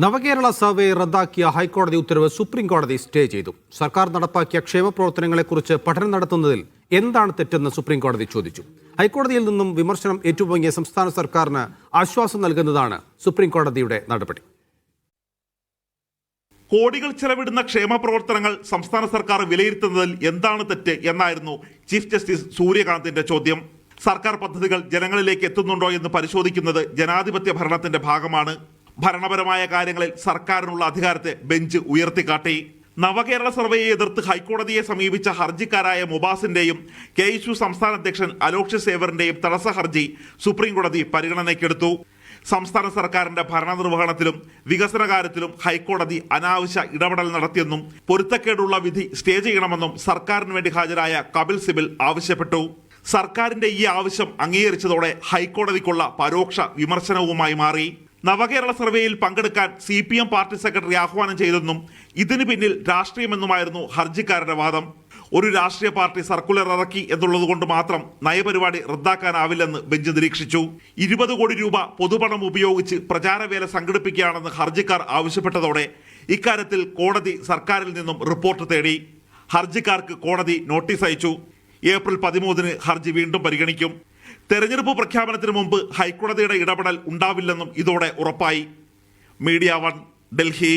നവകേരള survey റദ്ദാക്കിയ ഹൈക്കോടതി ഉത്തരവ് സുപ്രീം കോടതി സ്റ്റേ ചെയ്തു. സർക്കാർ നടപ്പാക്കിയ ക്ഷേമ പ്രവർത്തനങ്ങളെക്കുറിച്ച് പഠനം നടത്തുന്നതിൽ എന്താണ് തെറ്റെന്ന് സുപ്രീം കോടതി ചോദിച്ചു. ഹൈക്കോടതിയിൽ നിന്നും വിമർശനം ഏറ്റുവാങ്ങിയ സംസ്ഥാന സർക്കാരിന് ആശ്വാസം നൽകുന്നതാണ് സുപ്രീം കോടതിയുടെ നടപടി. കോടികൾ ചെലവിടുന്ന ക്ഷേമ പ്രവർത്തനങ്ങൾ സംസ്ഥാന സർക്കാർ വിലയിരുത്തുന്നതിൽ എന്താണ് തെറ്റ് എന്നായിരുന്നു ചീഫ് ജസ്റ്റിസ് സൂര്യകാന്തിന്റെ ചോദ്യം. സർക്കാർ പദ്ധതികൾ ജനങ്ങളിലേക്ക് എത്തുന്നുണ്ടോ എന്ന് പരിശോധിക്കുന്നത് ജനാധിപത്യ ഭരണത്തിന്റെ ഭാഗമാണ്. ഭരണപരമായ കാര്യങ്ങളിൽ സർക്കാരിനുള്ള അധികാരത്തെ ബെഞ്ച് ഉയർത്തിക്കാട്ടി. നവകേരള സർവേയെ എതിർത്ത് ഹൈക്കോടതിയെ സമീപിച്ച ഹർജിക്കാരായ മുബാസിന്റെയും KSU സംസ്ഥാന അധ്യക്ഷൻ അലോക്ഷ്യ സേവറിന്റെയും തടസ്സ ഹർജി സുപ്രീം കോടതി പരിഗണനയ്ക്കെടുത്തു. സംസ്ഥാന സർക്കാരിന്റെ ഭരണനിർവഹണത്തിലും വികസന കാര്യത്തിലും ഹൈക്കോടതി അനാവശ്യ ഇടപെടൽ നടത്തിയെന്നും പൊരുത്തക്കേടുള്ള വിധി സ്റ്റേ ചെയ്യണമെന്നും സർക്കാരിന് വേണ്ടി ഹാജരായ കപിൽ സിബൽ ആവശ്യപ്പെട്ടു. സർക്കാരിന്റെ ഈ ആവശ്യം അംഗീകരിച്ചതോടെ ഹൈക്കോടതിക്കുള്ള പരോക്ഷ വിമർശനവുമായി മാറി. നവകേരള സർവേയിൽ പങ്കെടുക്കാൻ CPM പാർട്ടി സെക്രട്ടറി ആഹ്വാനം ചെയ്തെന്നും ഇതിന് പിന്നിൽ രാഷ്ട്രീയമെന്നുമായിരുന്നു ഹർജിക്കാരുടെ വാദം. ഒരു രാഷ്ട്രീയ പാർട്ടി സർക്കുലർ ഇറക്കി എന്നുള്ളതുകൊണ്ട് മാത്രം നയപരിപാടി റദ്ദാക്കാനാവില്ലെന്ന് ബെഞ്ച് നിരീക്ഷിച്ചു. 20 കോടി രൂപ പൊതുപണം ഉപയോഗിച്ച് പ്രചാരവേല സംഘടിപ്പിക്കുകയാണെന്ന് ഹർജിക്കാർ ആവശ്യപ്പെട്ടതോടെ ഇക്കാര്യത്തിൽ കോടതി സർക്കാരിൽ നിന്നും റിപ്പോർട്ട് തേടി. ഹർജിക്കാർക്ക് കോടതി നോട്ടീസ് അയച്ചു. ഏപ്രിൽ 13 ഹർജി വീണ്ടും പരിഗണിക്കും. തെരഞ്ഞെടുപ്പ് പ്രഖ്യാപനത്തിന് മുമ്പ് ഹൈക്കോടതിയുടെ ഇടപെടൽ ഉണ്ടാവില്ലെന്നും ഇതോടെ ഉറപ്പായി. മീഡിയ 1, ഡൽഹി.